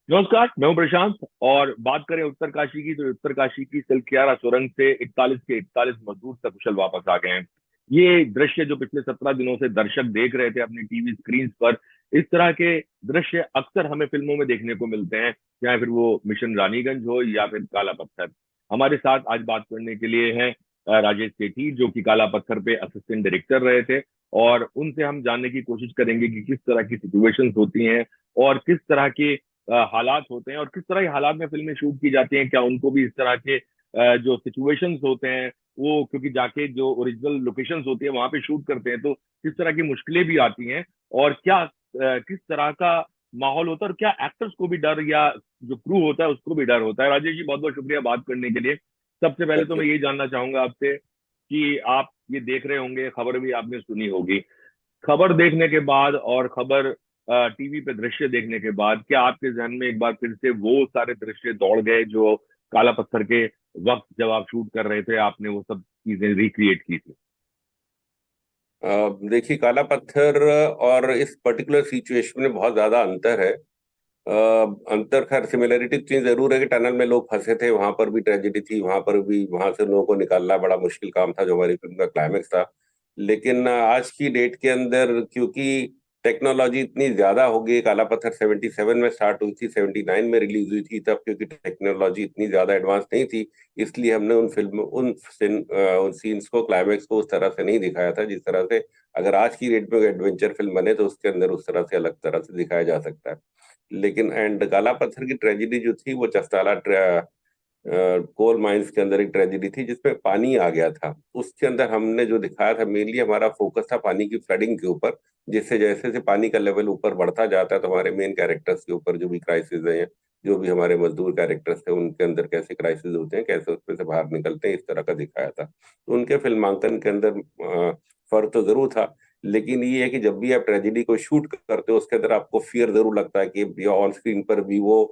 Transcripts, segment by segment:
नमस्कार, मैं हूं प्रशांत। और बात करें उत्तरकाशी की, तो उत्तरकाशी की सिलकियारा सुरंग से 41 के 41 मजदूर सकुशल वापस आ गए हैं। ये दृश्य जो पिछले 17 दिनों से दर्शक देख रहे थे अपनी टीवी स्क्रीन पर, इस तरह के दृश्य अक्सर हमें फिल्मों में देखने को मिलते हैं, चाहे फिर वो मिशन रानीगंज हो या फिर काला पत्थर। हमारे साथ आज बात करने के लिए हैं राजेश सेठी, जो कि काला पत्थर पे असिस्टेंट डायरेक्टर रहे थे। और उनसे हम जानने की कोशिश करेंगे कि किस तरह की सिचुएशंस होती हैं और किस तरह के हालात होते हैं और किस तरह के हालात में फिल्में शूट की जाती हैं। क्या उनको भी इस तरह के जो सिचुएशंस होते हैं, वो क्योंकि जाके जो ओरिजिनल लोकेशंस होती है वहां पे शूट करते हैं, तो किस तरह की मुश्किलें भी आती हैं और क्या किस तरह का माहौल होता है, और क्या एक्टर्स को भी डर या जो क्रू होता है उसको भी डर होता है। राजेश जी, बहुत बहुत शुक्रिया बात करने के लिए। सबसे पहले थैंक तो यू। मैं यही जानना चाहूंगा आपसे कि आप ये देख रहे होंगे, खबर भी आपने सुनी होगी। खबर देखने के बाद और खबर टीवी पे दृश्य देखने के बाद क्या आपके जहन में एक बार फिर से वो सारे दृश्य दौड़ गए जो काला पत्थर के वक्त जब आप शूट कर रहे थे, आपने वो सब चीजें रिक्रिएट की थी? देखिए, काला पत्थर और इस पर्टिकुलर सिचुएशन में बहुत ज्यादा अंतर है। अंतर, खैर सिमिलरिटी इतनी जरूर है कि टनल में लोग फंसे थे, वहां पर भी ट्रेजेडी थी, वहां पर भी वहां से लोगों को निकालना बड़ा मुश्किल काम था, जो हमारी फिल्म का क्लाइमेक्स था। लेकिन आज की डेट के अंदर क्योंकि टेक्नोलॉजी इतनी ज्यादा हो गई, काला पत्थर 77 में स्टार्ट हुई थी, 79 में रिलीज हुई थी, तब क्योंकि टेक्नोलॉजी इतनी ज्यादा एडवांस नहीं थी, इसलिए हमने उन सीन्स को, क्लाइमेक्स को उस तरह से नहीं दिखाया था जिस तरह से अगर आज की डेट में एडवेंचर फिल्म बने तो उसके अंदर उस तरह से अलग तरह से दिखाया जा सकता है। लेकिन एंड काला पत्थर की ट्रेजेडी जो थी वो चस्ताला कोल माइंस के अंदर एक ट्रेजेडी थी जिसमें पानी आ गया था। उसके अंदर हमने जो दिखाया था, मेनली हमारा फोकस था पानी की फ्लडिंग के ऊपर। जिससे जैसे जैसे पानी का लेवल ऊपर बढ़ता जाता है तो हमारे मेन कैरेक्टर्स के ऊपर जो भी क्राइसिस है, जो भी हमारे मजदूर कैरेक्टर्स थे, उनके अंदर कैसे क्राइसिस होते हैं, कैसे उसमें से बाहर निकलते हैं, इस तरह का दिखाया था। तो उनके फिल्मांकन के अंदर फर्क तो जरूर था। लेकिन ये है कि जब भी आप ट्रेजेडी को शूट करते हो उसके अंदर आपको फियर जरूर लगता है कि ऑन स्क्रीन पर भी वो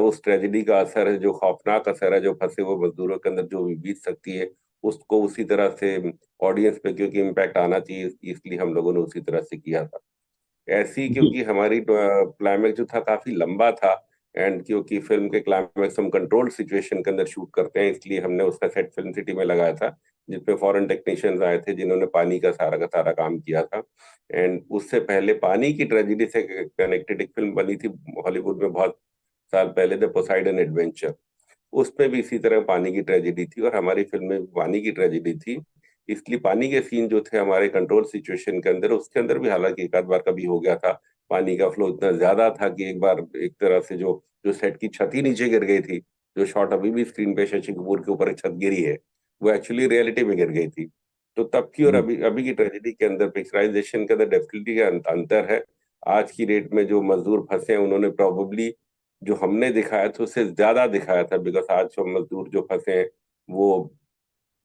उस ट्रेजेडी का असर है, जो खौफनाक असर है, जो फंसे हुए मजदूरों के अंदर जो भी बीत सकती है, उसको उसी तरह से ऑडियंस पे क्योंकि इम्पैक्ट आना चाहिए, इसलिए हम लोगों ने उसी तरह से किया था। ऐसी जी। क्योंकि हमारी क्लाइमेक्स जो था काफी लंबा था, एंड क्योंकि फिल्म के क्लाइमेक्स हम कंट्रोल्ड सिचुएशन के अंदर शूट करते हैं, इसलिए हमने उसका सेट फिल्म सिटी में लगाया था, जिसमें फॉरेन टेक्नीशियंस आए थे जिन्होंने पानी का सारा काम किया था। एंड उससे पहले पानी की ट्रेजेडी से कनेक्टेड एक फिल्म बनी थी हॉलीवुड में बहुत साल पहले, द पोसाइडन एडवेंचर। उसमें भी इसी तरह पानी की ट्रेजेडी थी और हमारी फिल्म में भी पानी की ट्रेजेडी थी। इसलिए पानी के सीन जो थे हमारे कंट्रोल सिचुएशन के अंदर, उसके अंदर भी हालांकि एक आध बार कभी हो गया था, पानी का फ्लो इतना ज्यादा था कि एक बार एक तरह से जो जो सेट की छत ही नीचे गिर गई थी। जो शॉट अभी भी स्क्रीन पे शशि कपूर के ऊपर एक छत गिरी है, वो एक्चुअली रियलिटी में गिर गई थी। तो तब की और जी। अभी अभी की ट्रेजेडी के अंदर, पिक्चराइजेशन के अंदर डेफिनेटली अंतर है। आज की डेट में जो मजदूर फंसे हैं उन्होंने प्रॉबली जो हमने दिखाया था उससे ज्यादा दिखाया था, बिकॉज आज जो मजदूर जो फंसे हैं वो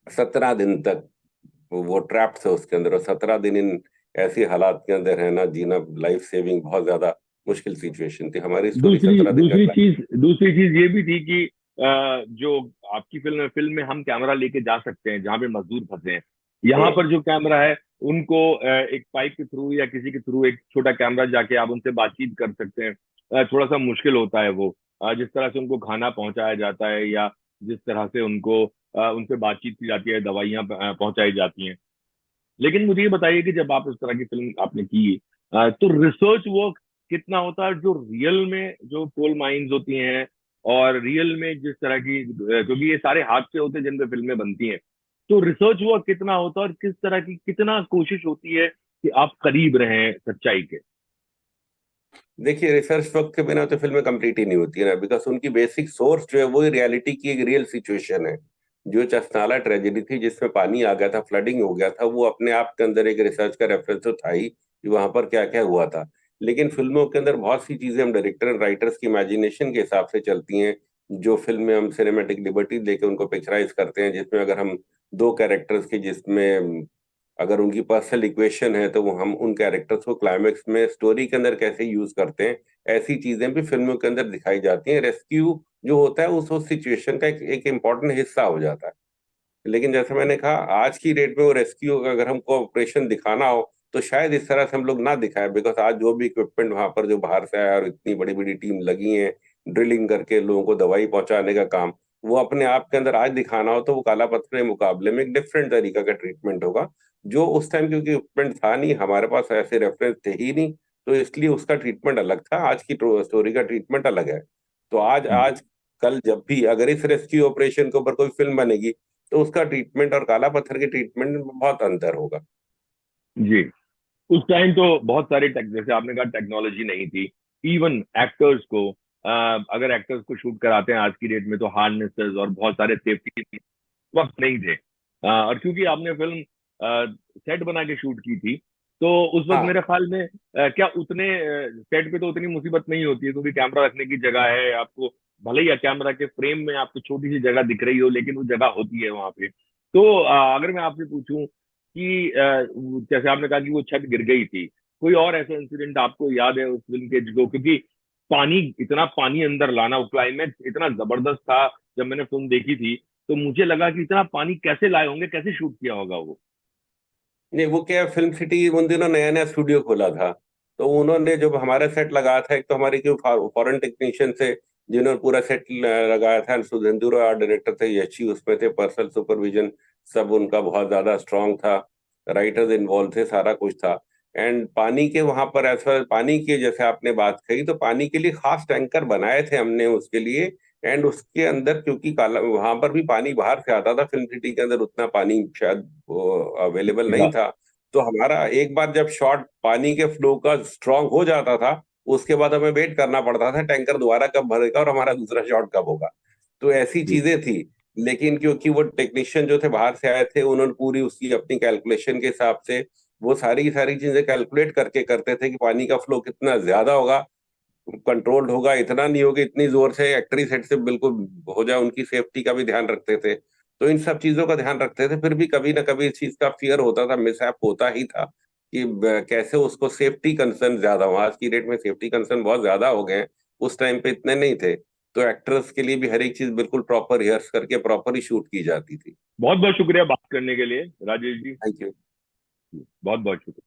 17 दिन तक वो ट्रैप्ड थे उसके अंदर, और 17 दिन इन ऐसी हालात के अंदर रहना, जीना, लाइफ सेविंग बहुत ज्यादा मुश्किल सिचुएशन थी। हमारी स्टोरी दूसरी 17 दिन का। दूसरी चीज ये भी थी कि जो आपकी फिल्म में हम कैमरा लेके जा सकते हैं जहां पे मजदूर फंसे हैं। यहाँ हम्म। पर जो कैमरा है, उनको एक पाइप के थ्रू या किसी के थ्रू एक छोटा कैमरा जाके आप उनसे बातचीत कर सकते हैं। थोड़ा सा मुश्किल होता है वो, जिस तरह से उनको खाना पहुंचाया जाता है या जिस तरह से उनको उनसे बातचीत की जाती है, दवाइयाँ पहुंचाई जाती हैं। लेकिन मुझे ये बताइए कि जब आप इस तरह की फिल्म आपने की, तो रिसर्च वर्क कितना होता है जो रियल में जो कोल माइंस होती हैं और रियल में जिस तरह की, क्योंकि ये सारे हादसे होते हैं जिन पे फिल्में बनती हैं, तो रिसर्च वर्क कितना होता है और किस तरह की कितना कोशिश होती है कि आप करीब रहें सच्चाई के? देखिए, रिसर्च वर्क के बिना तो फिल्में कंप्लीट ही नहीं होती है ना, बिकॉज उनकी बेसिक सोर्स जो है वो रियलिटी की एक रियल सिचुएशन है। जो चस्ताला ट्रेजेडी थी जिसमें पानी आ गया था, फ्लडिंग हो गया था, वो अपने आप के अंदर एक रिसर्च का रेफरेंस तो था ही कि वहां पर क्या क्या हुआ था। लेकिन फिल्मों के अंदर बहुत सी चीजें हम डायरेक्टर एंड राइटर्स की इमेजिनेशन के हिसाब से चलती हैं। जो फिल्म में हम सिनेमेटिक लिबर्टी लेके उनको पिक्चराइज करते हैं, जिसमें अगर हम दो कैरेक्टर्स की, जिसमें अगर उनकी पर्सनल इक्वेशन है, तो वो हम उन कैरेक्टर्स को क्लाइमेक्स में स्टोरी के अंदर कैसे यूज करते हैं, ऐसी चीजें भी फिल्मों के अंदर दिखाई जाती हैं। रेस्क्यू जो होता है उस सिचुएशन का एक इम्पॉर्टेंट हिस्सा हो जाता है। लेकिन जैसे मैंने कहा, आज की डेट में वो रेस्क्यू अगर हमको ऑपरेशन दिखाना हो तो शायद इस तरह से हम लोग ना दिखाएं, बिकॉज आज जो भी इक्विपमेंट वहां पर जो बाहर से आया और इतनी बड़ी बड़ी टीम लगी है ड्रिलिंग करके लोगों को दवाई पहुंचाने का काम, वो अपने आप के अंदर आज दिखाना हो तो वो काला पत्थर के मुकाबले में एक डिफरेंट तरीका का ट्रीटमेंट होगा, जो उस टाइम क्योंकि इक्विपमेंट था नहीं, हमारे पास ऐसे रेफरेंस थे ही नहीं, तो इसलिए उसका ट्रीटमेंट अलग था। आज की स्टोरी का ट्रीटमेंट अलग है। तो आज जी। आज कल जब भी अगर इस रेस्क्यू ऑपरेशन के ऊपर कोई फिल्म बनेगी तो उसका ट्रीटमेंट और काला पत्थर के ट्रीटमेंट में बहुत अंतर होगा। जी। उस टाइम तो बहुत सारे जैसे आपने कहा टेक्नोलॉजी नहीं थी। इवन एक्टर्स को अगर एक्टर्स को शूट कराते हैं आज की डेट में तो हार्नेसेस और बहुत सारे सेफ्टी वक्त नहीं थे। और क्योंकि आपने फिल्म सेट बना के शूट की थी तो उस वक्त हाँ मेरे ख्याल में क्या उतने सेट पे तो उतनी मुसीबत नहीं होती है, क्योंकि कैमरा रखने की जगह है आपको। भले ही कैमरा के फ्रेम में आपको छोटी सी जगह दिख रही हो, लेकिन वो जगह होती है वहां पे। तो अगर मैं आपसे पूछूं कि जैसे आपने कहा कि वो छत गिर गई थी, कोई और ऐसा इंसिडेंट आपको याद है उस फिल्म के जो, क्योंकि पानी, इतना पानी अंदर लाना, वो क्लाइमैक्स इतना जबरदस्त था। जब मैंने फिल्म देखी थी तो मुझे लगा कि इतना पानी कैसे लाए होंगे, कैसे शूट किया होगा वो। नहीं, वो क्या फिल्म सिटी उन दिनों नया नया स्टूडियो खोला था, तो उन्होंने जब हमारा सेट लगाया था, एक तो हमारे जो फॉरेन टेक्नीशियन थे जिन्होंने पूरा सेट लगाया था, सुधेंदु रॉय डायरेक्टर थे, यशी उसमें थे, पर्सनल सुपरविजन सब उनका बहुत ज्यादा स्ट्रांग था, राइटर्स इन्वॉल्व थे, सारा कुछ था। एंड पानी के वहां पर ऐसा पानी के जैसे आपने बात कही, तो पानी के लिए खास टैंकर बनाए थे हमने उसके लिए। एंड उसके अंदर क्योंकि काला वहां पर भी पानी बाहर से आता था, फिल्म सिटी के अंदर उतना पानी शायद अवेलेबल नहीं अच्छा। था। तो हमारा एक बार जब शॉट पानी के फ्लो का स्ट्रांग हो जाता था, उसके बाद हमें वेट करना पड़ता था टैंकर दोबारा कब भरेगा और हमारा दूसरा शॉट कब होगा। तो ऐसी जी। चीजें थी। लेकिन क्योंकि वो टेक्नीशियन जो थे बाहर से आए थे, उन्होंने पूरी उसकी अपनी कैलकुलेशन के हिसाब से वो सारी की सारी चीजें कैलकुलेट करके करते थे कि पानी का फ्लो कितना ज्यादा होगा, कंट्रोल्ड होगा, इतना नहीं होगा, इतनी जोर से एक्टरी सेट से बिल्कुल हो जाए, उनकी सेफ्टी का भी ध्यान रखते थे। तो इन सब चीजों का ध्यान रखते थे। फिर भी कभी ना कभी इस चीज का फियर होता था, मिसहैप होता ही था कि कैसे उसको सेफ्टी कंसर्न ज्यादा हो। आज की डेट में सेफ्टी कंसर्न बहुत ज्यादा हो गए हैं, उस टाइम पे इतने नहीं थे। तो एक्टर्स के लिए भी हर एक चीज बिल्कुल प्रॉपर रिहर्स करके प्रॉपर ही शूट की जाती थी। बहुत बहुत शुक्रिया बात करने के लिए राजेश जी। Thank you. बहुत बहुत शुक्रिया।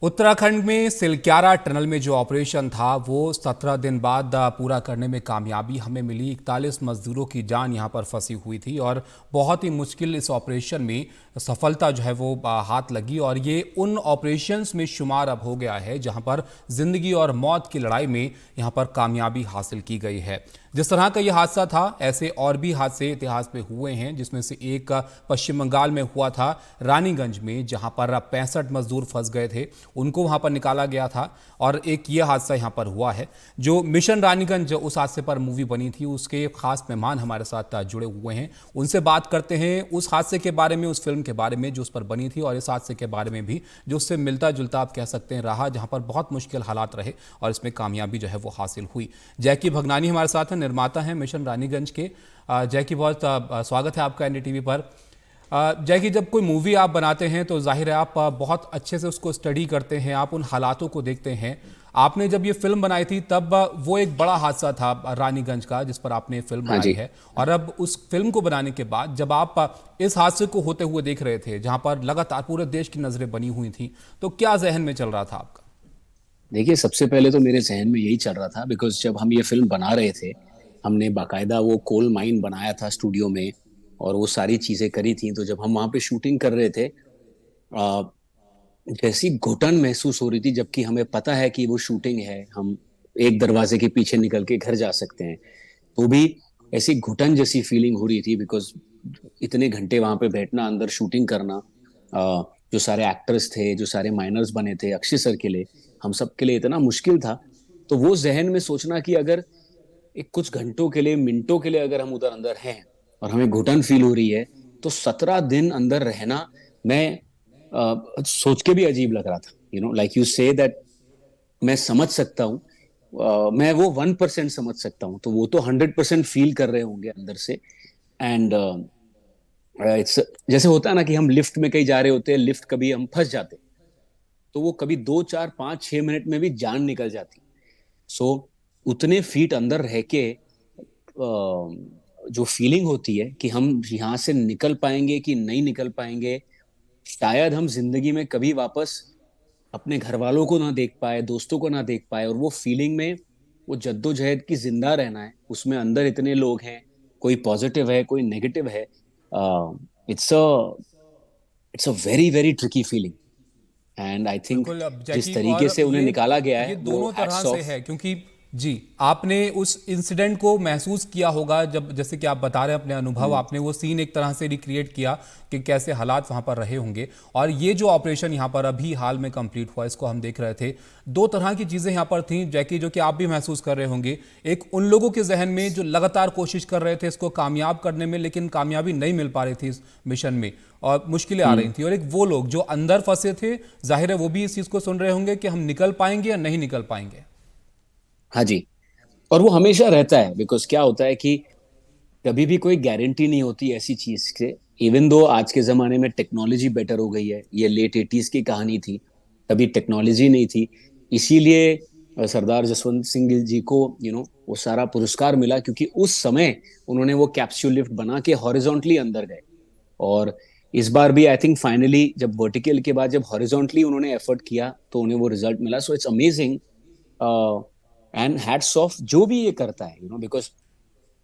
उत्तराखंड में सिलक्यारा टनल में जो ऑपरेशन था वो 17 दिन बाद पूरा करने में कामयाबी हमें मिली। 41 मजदूरों की जान यहां पर फंसी हुई थी और बहुत ही मुश्किल इस ऑपरेशन में सफलता जो है वो हाथ लगी, और ये उन ऑपरेशंस में शुमार अब हो गया है जहां पर जिंदगी और मौत की लड़ाई में यहां पर कामयाबी हासिल की गई है। जिस तरह का यह हादसा था, ऐसे और भी हादसे इतिहास में हुए हैं, जिसमें से एक पश्चिम बंगाल में हुआ था रानीगंज में, जहां पर 65 मजदूर फंस गए थे, उनको वहां पर निकाला गया था। और एक ये हादसा यहां पर हुआ है। जो मिशन रानीगंज उस हादसे पर मूवी बनी थी, उसके खास मेहमान हमारे साथ जुड़े हुए हैं, उनसे बात करते हैं उस हादसे के बारे में, उस फिल्म के बारे में जो उस पर बनी थी, और इस हादसे के बारे में भी जो उससे मिलता जुलता आप कह सकते हैं रहा, जहां पर बहुत मुश्किल हालात रहे और इसमें कामयाबी जो है वो हासिल हुई। जैकी भगनानी हमारे साथ हैं, निर्माता हैं मिशन रानीगंज के। जैकी, बहुत स्वागत है आपका एनडीटीवी पर। जैकी, जब कोई मूवी आप बनाते हैं तो जाहिर है आप बहुत अच्छे से उसको स्टडी करते हैं, आप उन हालातों को देखते हैं। आपने जब ये फिल्म बनाई थी तब वो एक बड़ा हादसा था रानीगंज का जिस पर आपने फिल्म हाँ बनाई जी। है, और अब उस फिल्म को बनाने के बाद जब आप इस हादसे को होते हुए देख रहे थे जहां पर लगातार पूरे देश की नजरें बनी हुई थी, तो क्या जहन में चल रहा था आपका? देखिए, सबसे पहले तो मेरे जहन में यही चल रहा था, बिकॉज जब हम ये फिल्म बना रहे थे, हमने बाकायदा वो कोल माइन बनाया था स्टूडियो में और वो सारी चीजें करी थी। तो जब हम वहां पे शूटिंग कर रहे थे, आ, जैसी घुटन महसूस हो रही थी, जबकि हमें पता है कि वो शूटिंग है, हम एक दरवाजे के पीछे निकल के घर जा सकते हैं, तो भी ऐसी घुटन जैसी फीलिंग हो रही थी। बिकॉज इतने घंटे वहां पे बैठना, अंदर शूटिंग करना, जो सारे एक्टर्स थे, जो सारे माइनर्स बने थे, अक्षय सर के लिए, हम सब के लिए इतना मुश्किल था। तो वो जहन में सोचना कि अगर एक कुछ घंटों के लिए, मिनटों के लिए अगर हम उधर अंदर हैं और हमें घुटन फील हो रही है, तो 17 दिन अंदर रहना, मैं सोच के भी अजीब लग रहा था। लाइक यू से दैट, मैं समझ सकता हूँ। मैं वो 1% समझ सकता हूँ, तो वो तो 100% फील कर रहे होंगे अंदर से। एंड इट्स जैसे होता है ना कि हम लिफ्ट में कहीं जा रहे होते हैं, लिफ्ट कभी हम फंस जाते, तो वो कभी 2 4 5 6 मिनट में भी जान निकल जाती। सो उतने फीट अंदर रह के जो फीलिंग होती है कि हम यहाँ से निकल पाएंगे कि नहीं निकल पाएंगे, शायद हम जिंदगी में कभी वापस अपने घर वालों को ना देख पाए, दोस्तों को ना देख पाए, और वो फीलिंग में, वो जद्दोजहद की जिंदा रहना है उसमें, अंदर इतने लोग हैं, कोई पॉजिटिव है कोई नेगेटिव है। It's a it's a very very tricky feeling, and I think बिल्कुल। अब जिस जैकी, तरीके और से उन्हें निकाला गया ये है वो दोनों तरह हैट्स से ऑफ। है, क्योंकि जी, आपने उस इंसिडेंट को महसूस किया होगा, जब जैसे कि आप बता रहे हैं अपने अनुभव, आपने वो सीन एक तरह से रिक्रिएट किया कि कैसे हालात वहां पर रहे होंगे। और ये जो ऑपरेशन यहाँ पर अभी हाल में कंप्लीट हुआ, इसको हम देख रहे थे, दो तरह की चीजें यहाँ पर थी जैकी, जो कि आप भी महसूस कर रहे होंगे। एक उन लोगों के जहन में जो लगातार कोशिश कर रहे थे इसको कामयाब करने में, लेकिन कामयाबी नहीं मिल पा रही थी इस मिशन में और मुश्किलें आ रही थी। और एक वो लोग जो अंदर फंसे थे, जाहिर है वो भी इस चीज को सुन रहे होंगे कि हम निकल पाएंगे या नहीं निकल पाएंगे। हाँ जी, और वो हमेशा रहता है, बिकॉज क्या होता है कि कभी भी कोई गारंटी नहीं होती ऐसी चीज से। इवन दो आज के जमाने में टेक्नोलॉजी बेटर हो गई है, ये लेट एटीज की कहानी थी, तभी टेक्नोलॉजी नहीं थी। इसीलिए सरदार जसवंत सिंह गिल जी को वो सारा पुरस्कार मिला, क्योंकि उस समय उन्होंने वो कैप्सूल लिफ्ट बना के हॉरिजॉन्टली अंदर गए। और इस बार भी आई थिंक फाइनली जब वर्टिकल के बाद जब हॉरिजॉन्टली उन्होंने एफर्ट किया तो उन्हें वो रिजल्ट मिला। So it's amazing, and hats off जो भी ये करता है, बिकॉज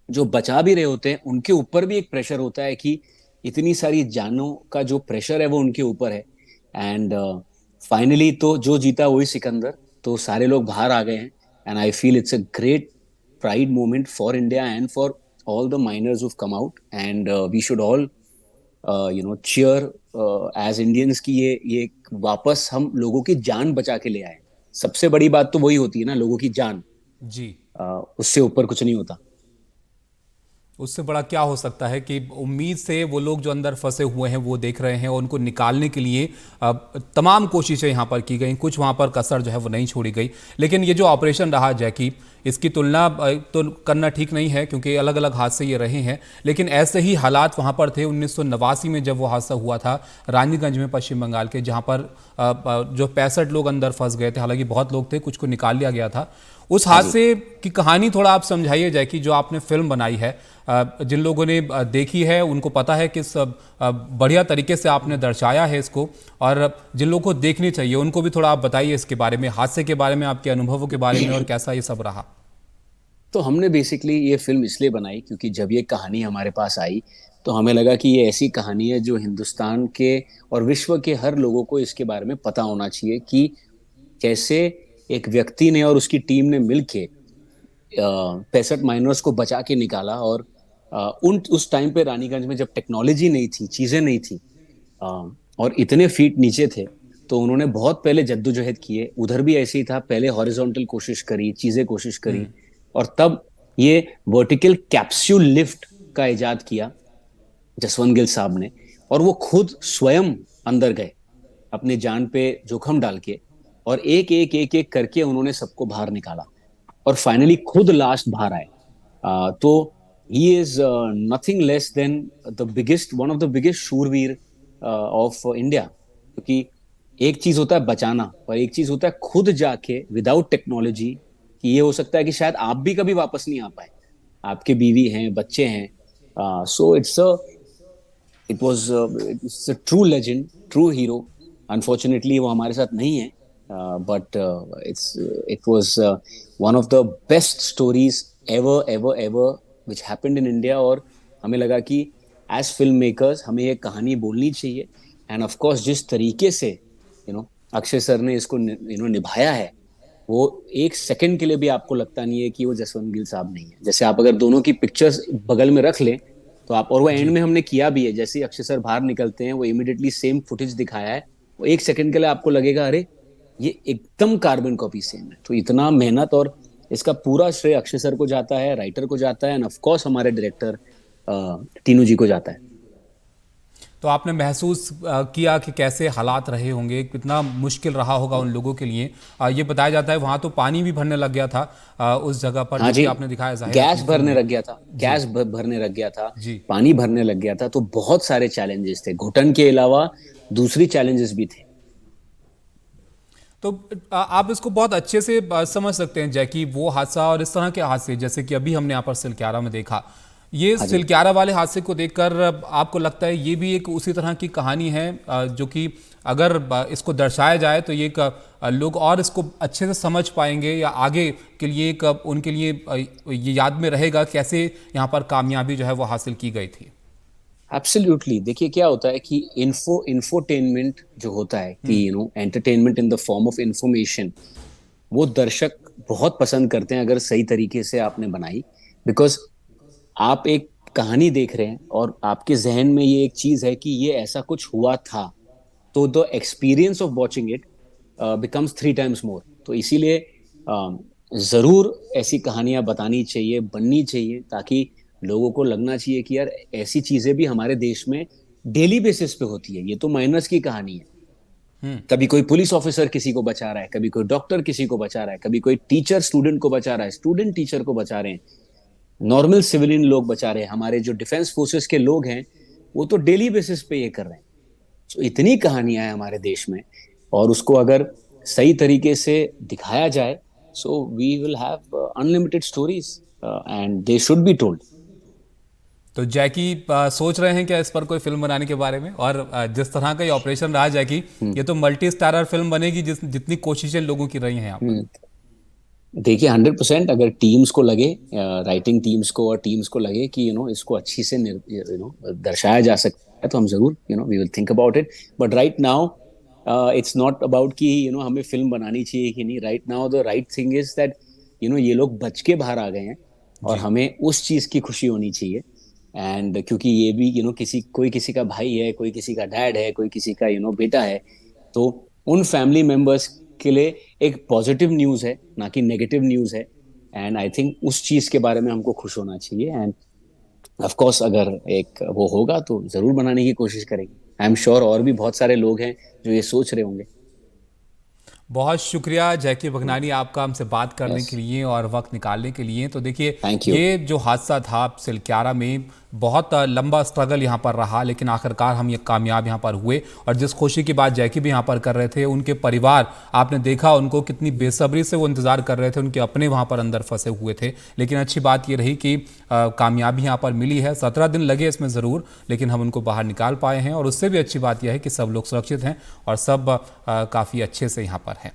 जो बचा भी रहे होते हैं उनके ऊपर भी एक प्रेशर होता है कि इतनी सारी जानों का जो प्रेशर है वो उनके ऊपर है। एंड फाइनली तो जो जीता वही सिकंदर, तो सारे लोग बाहर आ गए हैं। And I feel it's a great pride moment for India and for all the miners who come out, and we should all cheer as Indians की ये वापस हम लोगों की जान बचा के ले आए। सबसे बड़ी बात तो वही होती है ना, लोगों की जान। जी, उससे ऊपर कुछ नहीं होता। उससे बड़ा क्या हो सकता है कि उम्मीद से वो लोग जो अंदर फंसे हुए हैं वो देख रहे हैं, और उनको निकालने के लिए तमाम कोशिशें यहाँ पर की गई, कुछ वहाँ पर कसर जो है वो नहीं छोड़ी गई। लेकिन ये जो ऑपरेशन रहा जैकी, इसकी तुलना तो करना ठीक नहीं है, क्योंकि अलग अलग हादसे ये रहे हैं। लेकिन ऐसे ही हालात वहाँ पर थे 1989 में, जब वो हादसा हुआ था रानीगंज में पश्चिम बंगाल के, जहाँ पर जो 65 लोग अंदर फंस गए थे। हालांकि बहुत लोग थे, कुछ को निकाल लिया गया था। उस हाँ जी। हादसे की कहानी थोड़ा आप समझाइए जैकी, जो आपने फिल्म बनाई है। जिन लोगों ने देखी है उनको पता है किस बढ़िया तरीके से आपने दर्शाया है इसको, और जिन लोगों को देखनी चाहिए उनको भी थोड़ा आप बताइए इसके बारे में, हादसे के बारे में, आपके अनुभवों के बारे में, और कैसा ये सब रहा। तो हमने बेसिकली ये फिल्म इसलिए बनाई क्योंकि जब ये कहानी हमारे पास आई तो हमें लगा कि ये ऐसी कहानी है जो हिंदुस्तान के और विश्व के हर लोगों को इसके बारे में पता होना चाहिए, कि कैसे एक व्यक्ति ने और उसकी टीम ने मिलके 65 माइनर्स को बचा के निकाला। और उन उस टाइम पे रानीगंज में जब टेक्नोलॉजी नहीं थी, चीजें नहीं थी, अ, और इतने फीट नीचे थे, तो उन्होंने बहुत पहले जद्दोजहद किए। उधर भी ऐसे ही था, पहले हॉरिजॉन्टल कोशिश करी, चीजें कोशिश करी, और तब ये वर्टिकल कैप्सूल लिफ्ट का इजाद किया जसवंत गिल साहब ने। और वो खुद स्वयं अंदर गए अपनी जान पे जोखम डाल के, और एक एक एक एक करके उन्होंने सबको बाहर निकाला, और फाइनली खुद लास्ट बाहर आए। तो he is nothing less than the biggest, one of the biggest शूरवीर ऑफ इंडिया। क्योंकि एक चीज होता है बचाना, और एक चीज होता है खुद जाके विदाउट टेक्नोलॉजी, कि ये हो सकता है कि शायद आप भी कभी वापस नहीं आ पाए, आपके बीवी हैं, बच्चे हैं। So it's a true legend, true hero. Unfortunately वो हमारे साथ नहीं है, but it was one of the best stories ever ever ever which happened in India. और हमें लगा कि एज फिल्म मेकर्स हमें ये कहानी बोलनी चाहिए। एंड ऑफ कोर्स जिस तरीके से अक्षय सर ने इसको निभाया है, वो एक सेकंड के लिए भी आपको लगता नहीं है कि वो जसवंत गिल साहब नहीं है। जैसे आप अगर दोनों की पिक्चर्स बगल में रख लें तो आप, और वो एंड जी, में हमने किया भी है, जैसे ही अक्षय सर बाहर निकलते हैं वो इमिडिएटली सेम फुटेज दिखाया है, वो एक सेकंड के लिए आपको लगेगा अरे ये एकदम कार्बन कॉपी सेम है। तो इतना मेहनत, और इसका पूरा श्रेय अक्षय सर को जाता है, राइटर को जाता है, एंड ऑफ कोर्स हमारे डायरेक्टर टीनू जी को जाता है। तो आपने महसूस किया कि कैसे हालात रहे होंगे, कितना मुश्किल रहा होगा उन लोगों के लिए। ये बताया जाता है वहाँ तो पानी भी भरने लग गया था उस जगह पर, हाँ जो कि जी, आपने दिखाया जाहिर है गैस अपनी फिल्म भरने में। लग गया था, जी, भरने लग गया था, जी। पानी भरने लग गया था। तो बहुत सारे चैलेंजेस थे, घुटन के अलावा दूसरी चैलेंजेस भी थे। तो आप इसको बहुत अच्छे से समझ सकते हैं जैकी, वो हादसा और इस तरह के हादसे जैसे कि अभी हमने यहाँ पर सिलक्यारा में देखा, ये हाँ जी। सिलक्यारा वाले हादसे को देखकर आपको लगता है ये भी एक उसी तरह की कहानी है जो कि अगर इसको दर्शाया जाए तो ये लोग और इसको अच्छे से समझ पाएंगे, या आगे के लिए एक उनके लिए ये याद में रहेगा कैसे यहाँ पर कामयाबी जो है वो हासिल की गई थी? एब्सोल्युटली। देखिए क्या होता है कि इंफोटेनमेंट जो होता है कि entertainment in the form of information, वो दर्शक बहुत पसंद करते हैं अगर सही तरीके से आपने बनाई। बिकॉज आप एक कहानी देख रहे हैं और आपके जहन में ये एक चीज है कि ये ऐसा कुछ हुआ था, तो the experience of watching it becomes 3 times मोर। तो इसीलिए जरूर ऐसी कहानियां बतानी चाहिए, बननी चाहिए, ताकि लोगों को लगना चाहिए कि यार ऐसी चीजें भी हमारे देश में डेली बेसिस पे होती है। ये तो माइनस की कहानी है। कभी कोई पुलिस ऑफिसर किसी को बचा रहा है, कभी कोई डॉक्टर किसी को बचा रहा है, कभी कोई टीचर स्टूडेंट को बचा रहा है, स्टूडेंट टीचर को बचा रहे हैं, नॉर्मल सिविलियन लोग बचा रहे हैं, हमारे जो डिफेंस फोर्सेस के लोग हैं वो तो डेली बेसिस पे ये कर रहे हैं। तो इतनी कहानियां हैं हमारे देश में, और उसको अगर सही तरीके से दिखाया जाए, so we will have unlimited stories and they should be told. तो जैकी सोच रहे हैं क्या इस पर कोई फिल्म बनाने के बारे में? और जिस तरह का ये ऑपरेशन रहा जैकी, ये तो मल्टी स्टारर फिल्म बनेगी जितनी कोशिशें लोगों की रही हैं यहाँ पर। देखिए 100% अगर टीम्स को लगे, राइटिंग टीम्स को और टीम्स को लगे कि इसको अच्छी से दर्शाया जा सकता है, तो हम जरूर we will think about it. But right now it's not about कि हमें फिल्म बनानी चाहिए कि नहीं। Right now the right thing is that ये लोग बच के बाहर आ गए हैं, और हमें उस चीज की खुशी होनी चाहिए। एंड क्योंकि ये भी कोई किसी का भाई है, कोई किसी का डैड है, कोई किसी का बेटा है, तो उन फैमिली मेंबर्स के लिए एक पॉजिटिव न्यूज है, ना कि नेगेटिव न्यूज है। एंड आई थिंक उस चीज के बारे में हमको खुश होना चाहिए। एंड ऑफ कोर्स अगर एक वो होगा तो जरूर बनाने की कोशिश करेंगे। आई एम श्योर और भी बहुत सारे लोग हैं जो ये सोच रहे होंगे। बहुत शुक्रिया जैकी भगनानी आपका हमसे बात करने के लिए और वक्त निकालने के लिए। तो देखिए ये जो हादसा था सिलक्यारा में, बहुत लंबा स्ट्रगल यहाँ पर रहा, लेकिन आखिरकार हम ये कामयाब यहाँ पर हुए। और जिस खुशी की बात जैकी भी यहाँ पर कर रहे थे, उनके परिवार आपने देखा उनको कितनी बेसब्री से वो इंतज़ार कर रहे थे, उनके अपने वहाँ पर अंदर फंसे हुए थे। लेकिन अच्छी बात ये रही कि कामयाबी यहाँ पर मिली है। 17 दिन लगे इसमें ज़रूर, लेकिन हम उनको बाहर निकाल पाए हैं। और उससे भी अच्छी बात यह है कि सब लोग सुरक्षित हैं और सब काफ़ी अच्छे से यहाँ पर हैं।